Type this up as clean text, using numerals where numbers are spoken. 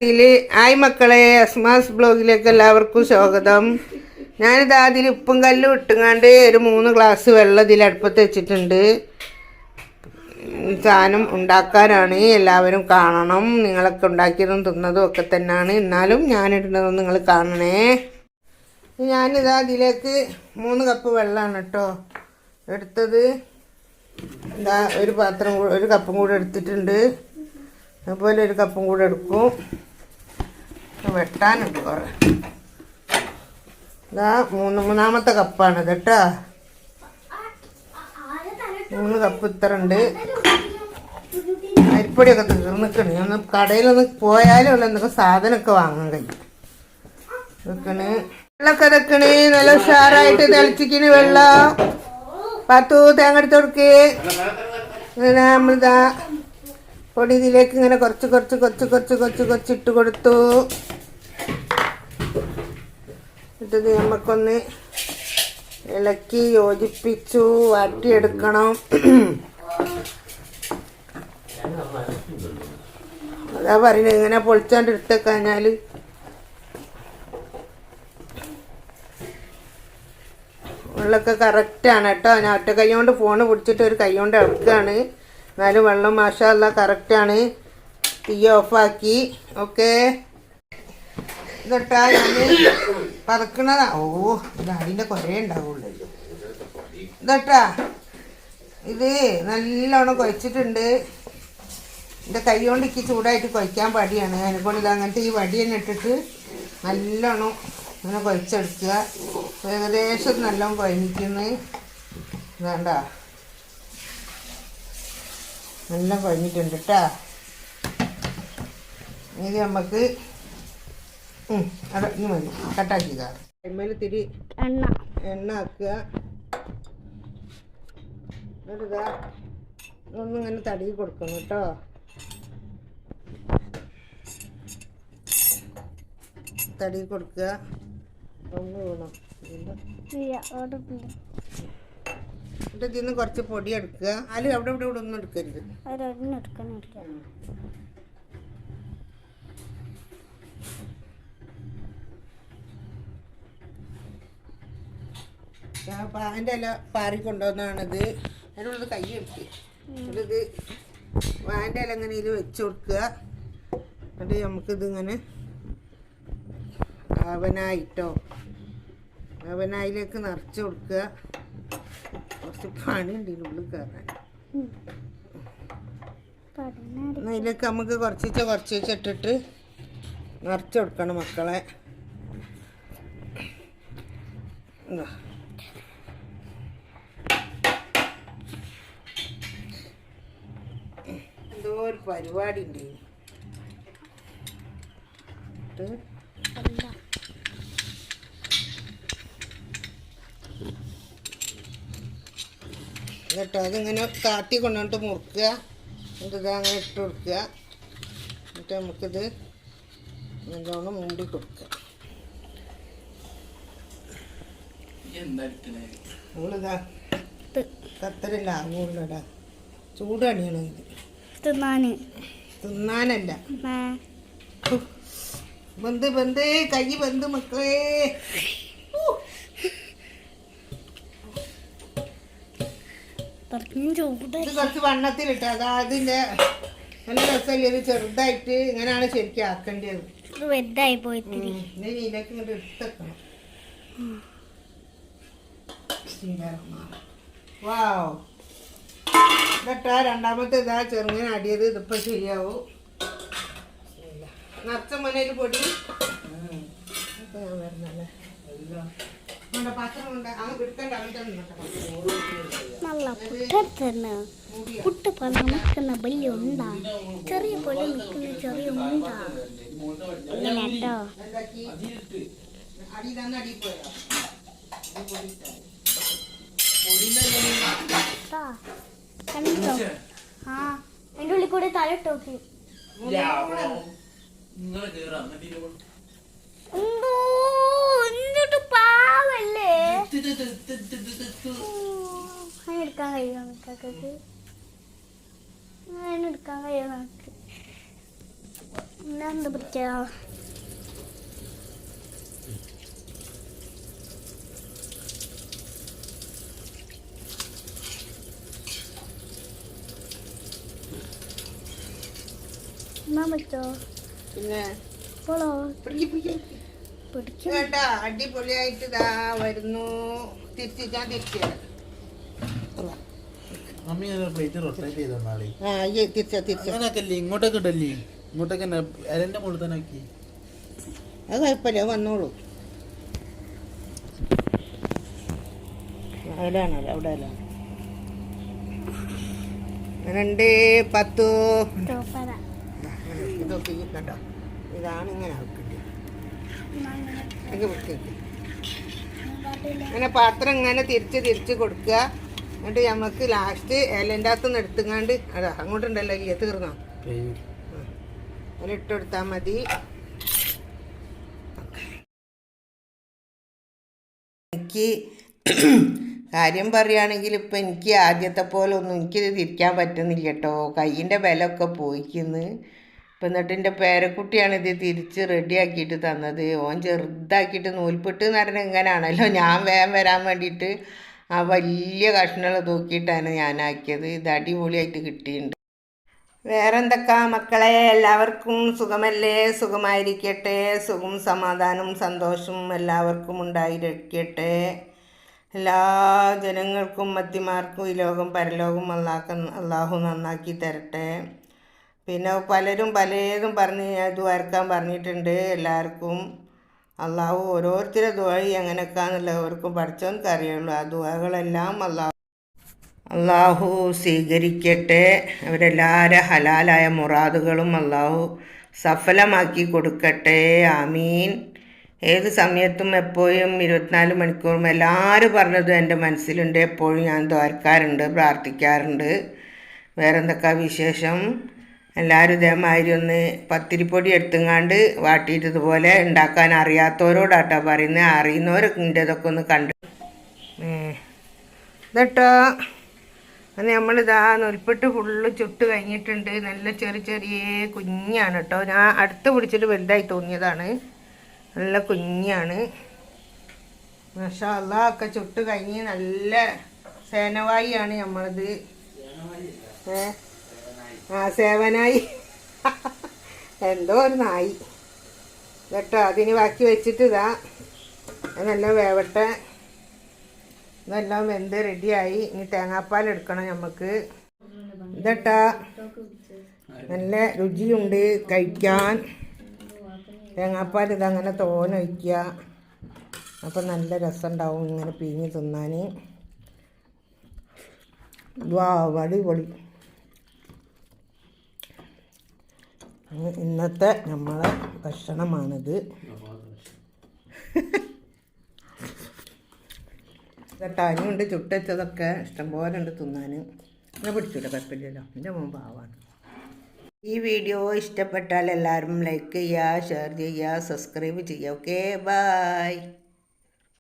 Hi മക്കളെ, അസ്മാസ് ബ്ലോഗിലേക്ക് എല്ലാവർക്കും സ്വാഗതം. ഞാനിതാ അതിൽ ഉപ്പും കല്ലും ഇട്ടുങ്ങാണ്ട് ഒരു 3 ഗ്ലാസ് വെള്ളം ഇതിൽ അടുപ്പത്ത് വെച്ചിട്ടുണ്ട്. സാധനം ഉണ്ടാക്കാനാണ്, എല്ലാവരും കാണണം. നിങ്ങളൊക്കെ ഉണ്ടാക്കിയതും തിന്നതും ഒക്കെ തന്നെയാണ്, എന്നാലും ഞാനിടുന്നതും നിങ്ങൾ കാണണേ. ഞാനിതാ അതിലേക്ക് 3 കപ്പ് വെള്ളമാണ് കേട്ടോ എടുത്തത്. ഇതാ ഒരു കപ്പും കൂടെ എടുത്തിട്ടുണ്ട്. അതുപോലെ ഒരു കപ്പും കൂടെ എടുക്കും. വെട്ടാനുണ്ട് കുറേ. ഇതാ മൂന്നാമത്തെ കപ്പാണിത് കേട്ടോ. 3 കപ്പ് ഇത്ര ഉണ്ട്. അരിപ്പൊടിയൊക്കെ തീർന്നിക്കണേ. ഒന്ന് കടയിലൊന്ന് പോയാലും ഉള്ള എന്തൊക്കെ സാധനമൊക്കെ വാങ്ങാൻ കഴിയും. വെക്കണ് വെള്ളമൊക്കെ വെക്കണേ. നല്ല ഉഷാറായിട്ട് തിളച്ചിക്കണ് വെള്ളം. പത്തു തേങ്ങ എടുത്ത് കൊടുക്കേ. നമ്മളിതാ പൊടി ഇതിലേക്ക് ഇങ്ങനെ കുറച്ച് ഇട്ട് കൊടുത്തു. ഇത് നമുക്കൊന്ന് ഇളക്കി യോജിപ്പിച്ചു വാട്ടിയെടുക്കണം. അതാ പറയുന്നത്, ഇങ്ങനെ പൊളിച്ചാണ്ട് എടുത്ത് കഴിഞ്ഞാൽ വെള്ളമൊക്കെ കറക്റ്റാണ് കേട്ടോ. ഞാൻ ഒറ്റ കൈ കൊണ്ട് ഫോണ് പിടിച്ചിട്ട് ഒരു കൈ കൊണ്ട് ഇളക്കുകയാണ്. എന്നാലും വെള്ളം മാഷാ അല്ലാ കറക്റ്റാണ്. തീ ഓഫാക്കി. ഓക്കെ, ഇതൊട്ടാ ഞാൻ പതക്കണതാ. ഓ, ഇത് അതിൻ്റെ കുറേ ഉണ്ടാവുള്ളൂ. ഇതൊട്ടാ ഇത് നല്ലോണം കുഴച്ചിട്ടുണ്ട്. എൻ്റെ കൈ കൊണ്ട് എനിക്ക് ചൂടായിട്ട് കുഴക്കാൻ പടിയാണ്. അതിനെക്കൊണ്ട് ഇത് അങ്ങനത്തെ ഈ വടി തന്നെ ഇട്ടിട്ട് നല്ലോണം ഇങ്ങനെ കുഴച്ചെടുക്കുക. ഏകദേശം നല്ലോണം കുഴഞ്ഞിരിക്കുന്നു. വേണ്ട, നല്ല കുഴഞ്ഞിട്ടുണ്ട് കേട്ടോ. ഇത് നമുക്ക് ഇനി മതി, കട്ടാക്കുക. അതിന്മേൽ തിരി എണ്ണ ആക്കുക. എന്നിട്ടിതാ ഒന്നിങ്ങനെ തടവി കൊടുക്കണം കേട്ടോ. തടവി കൊടുക്കുക. ഒന്ന് വേണം. എന്നിട്ട് ഇതിന്ന് കുറച്ച് പൊടി എടുക്കുക. അതിൽ അവിടെ ഇവിടെ ഇവിടെ ഒന്നും എടുക്കരുത്. അതിൻ്റെ ഇല പാറി കൊണ്ടുവന്നാണിത്. അതിനുള്ളത് കൈ എടുക്കുക. എന്നിട്ട് വാൻ്റെ ഇല ഇങ്ങനെ ഇതിൽ വെച്ച് കൊടുക്കുക. എന്നിട്ട് നമുക്കിതിങ്ങനെ അവനായിലേക്ക് നിറച്ച് കൊടുക്കുക. കുറച്ച് പണിയുണ്ട് ഇതിനുള്ളിൽ കയറാൻ. അതിലേക്ക് നമുക്ക് കുറച്ച് ഇട്ടിട്ട് നിറച്ച് കൊടുക്കണം മക്കളെ. എന്തോ ഒരു പരിപാടി ഉണ്ട്. കേട്ടോ, അതിങ്ങനെ കാട്ടി കൊണ്ടുവന്നിട്ട് മുറുക്കുക. എന്നിട്ട് ഇത് അങ്ങനെ ഇട്ട് കൊടുക്കുക. എന്നിട്ട് നമുക്കിത് നല്ലോണം മൂടി കൊടുക്കുക. നമ്മളിതാ കത്തരല്ല ആകുള്ളടാ. ചൂടണിയാണ് ഇത്. തിന്നാനല്ല, ബന്ധ് കൈ ബന്ധ് മക്കളെ. ഇത് കുറച്ച് വണ്ണത്തിലിട്ട് അതാ അതിൻ്റെ നല്ല രസമല്ലേ. ഇത് ചെറുതായിട്ട് ഇങ്ങനെയാണ് ശരിക്കും ആക്കേണ്ടത്. ഇതിലേക്ക് ഇങ്ങോട്ട് എടുത്തേക്കണം. വാവ്, ഇതട്ടാ രണ്ടാമത്തെ ഇതാ ചെറുങ്ങനെ അടിയത്. ഇതിപ്പോൾ ശരിയാവും. നിറച്ച മുനയിൽ പൊടി ഇപ്പം ഞാൻ വരുന്നല്ലേ. പാത്രം ഉണ്ട്, അങ്ങ് എടുക്കേണ്ട. നല്ല പുട്ട് പോലെ നിൽക്കുന്ന വലിയ ഉണ്ടാ, ചെറിയ പോലെ നിൽക്കുന്ന ചെറിയ ഉണ്ടാ. ഇങ്ങനെ കേട്ടോ. ആ, എൻ്റെ ഉള്ളിൽ കൂടെ തലട്ടോക്കി. എന്നിട്ട് പാവല്ലേ എടുക്കാൻ കഴിയുമോ നമുക്കൊക്കെ? എടുക്കാൻ കഴിയുമോ നമുക്ക്? ഞാൻ എന്താ പറ്റാ എന്നാ പറ്റോ പിന്നെ പോളോ പിടിക്ക്. പിടിക്കും കേട്ടാ അടിപൊളിയായിട്ട് ഇതാ വരുന്നു. ഞാൻ തിരിച്ചു മമ്മി പ്ലേറ്റ് റൊട്ടേറ്റ് ചെയ്ത നാളെ ആ തിരിച്ച അങ്ങനെയൊക്കെ അല്ലേ ഇങ്ങോട്ടേക്ക് ഇടല്ലേ ഇങ്ങോട്ടേക്ക് തന്നെ അരന്റെ മുകളിൽ തന്നെ ആക്കി അത് കുഴപ്പമില്ല വന്നോളൂ. അവിടെയാണല്ലോ അവിടെ അല്ല 2 10 ചോപ്പറ ഇതൊക്കെ ഈ കണ്ടോ ഇതാണ് ഇങ്ങനെ ആക്കിട്ട് അങ്ങനെ പാത്രം ഇങ്ങനെ തിരിച്ച് കൊടുക്കുക. എന്നിട്ട് നമുക്ക് ലാസ്റ്റ് ഇലൻ്റെ അകത്തുനിന്ന് എടുത്തുങ്ങാണ്ട് അതാ അങ്ങോട്ടുണ്ടല്ലോ ഈ തീർന്നോ അതിലിട്ട് കൊടുത്താൽ മതി. എനിക്ക് കാര്യം പറയുകയാണെങ്കിൽ ഇപ്പം എനിക്ക് ആദ്യത്തെ പോലെ ഒന്നും എനിക്കിത് തിരിക്കാൻ പറ്റുന്നില്ല കേട്ടോ. കയ്യിൻ്റെ ബലമൊക്കെ പോയിക്കുന്നു. ഇപ്പം എന്നിട്ട് എൻ്റെ പേരക്കുട്ടിയാണ് ഇത് തിരിച്ച് റെഡിയാക്കിയിട്ട് തന്നത്. ഓൻ ചെറുതാക്കിയിട്ട് നൂൽപ്പെട്ട് എന്ന് പറഞ്ഞാൽ ഇങ്ങനെയാണല്ലോ, ഞാൻ വേഗം വരാൻ വേണ്ടിയിട്ട് ആ വലിയ കഷ്ണങ്ങൾ തൂക്കിയിട്ടാണ് ഞാനാക്കിയത്. ഇത് അടിപൊളിയായിട്ട് കിട്ടിയിട്ടുണ്ട്. വേറെ എന്തൊക്കെ മക്കളെ, എല്ലാവർക്കും സുഖമല്ലേ? സുഖമായിരിക്കട്ടെ. സുഖം സമാധാനവും സന്തോഷവും എല്ലാവർക്കും ഉണ്ടായിരിക്കട്ടെ. എല്ലാ ജനങ്ങൾക്കും മത്തിമാർക്കും ഈ ലോകം പരലോകം അള്ളാഹു നന്നാക്കി തരട്ടെ. പിന്നെ പലരും പലതും പറഞ്ഞ് ദുആർക്കാൻ പറഞ്ഞിട്ടുണ്ട്. എല്ലാവർക്കും അള്ളാഹു ഓരോരുത്തരുടെ ദുആ എങ്ങനെയൊക്കെയാണെന്നുള്ളവർക്കും പഠിച്ചവർക്ക് അറിയുള്ളൂ. ആ ദുആകളെല്ലാം അള്ളാഹു സ്വീകരിക്കട്ടെ. അവരെല്ലാവരും ഹലാലായ മുറാദുകളും അള്ളാഹു സഫലമാക്കി കൊടുക്കട്ടെ. ആമീൻ. ഏത് സമയത്തും എപ്പോഴും 24 മണിക്കൂറും എല്ലാവരും പറഞ്ഞതും എൻ്റെ മനസ്സിലുണ്ട്. എപ്പോഴും ഞാൻ ദ്വാരക്കാറുണ്ട്, പ്രാർത്ഥിക്കാറുണ്ട്. വേറെ എന്തൊക്കെ വിശേഷം? എല്ലാവരും ഇതേമാതിരി ഒന്ന് പത്തിരിപ്പൊടി എടുത്തുങ്ങാണ്ട് വാട്ടിയിട്ട് ഇതുപോലെ ഉണ്ടാക്കാൻ അറിയാത്തവരോടാട്ടോ പറയുന്നത്. അറിയുന്നവരൊക്കെ ഇതൊക്കെ ഒന്ന് കണ്ട് ഇതട്ടോ. അത് നമ്മളിതാ നൂൽപ്പെട്ട് ഫുള്ള് ചുട്ട് കഴിഞ്ഞിട്ടുണ്ട്. നല്ല ചെറിയ കുഞ്ഞാണ് കേട്ടോ. ഞാൻ അടുത്ത് പിടിച്ചിട്ട് വലുതായി തോന്നിയതാണ്. നല്ല കുഞ്ഞാണ്. മാഷാ അല്ലാ. ഒക്കെ ചുട്ട് കഴിഞ്ഞ് നല്ല സേനവായിയാണ് നമ്മളത്. സേവനായി എന്തോ ഒരു നായി കേട്ടോ. അതിന് ബാക്കി വെച്ചിട്ട് ഇതാ നല്ല വേവട്ടെ. ഇതെല്ലാം വെന്ത് റെഡിയായി. ഇനി തേങ്ങാപ്പാൽ എടുക്കണം നമുക്ക്. ഇതട്ടാ നല്ല രുചിയുണ്ട് കഴിക്കാൻ. തേങ്ങാപ്പാൽ ഇതങ്ങനെ തോനൊഴിക്കുക. അപ്പം നല്ല രസമുണ്ടാവും ഇങ്ങനെ പിഴിഞ്ഞ് തിന്നാൻ. വാ അടിപൊളി. ഇന്നത്തെ നമ്മളെ ഭക്ഷണമാണിത്. കേട്ടോ. അനിയുണ്ട് ചുട്ടച്ചതൊക്കെ ഇഷ്ടംപോലെ ഉണ്ട് തിന്നാൻ. അങ്ങനെ പിടിച്ചില്ല, കുഴപ്പമില്ലല്ലോ. എൻ്റെ മോൻ പാവാണ്. ഈ വീഡിയോ ഇഷ്ടപ്പെട്ടാൽ എല്ലാവരും ലൈക്ക് ചെയ്യുക, ഷെയർ ചെയ്യുക, സബ്സ്ക്രൈബ് ചെയ്യുക. Okay, by.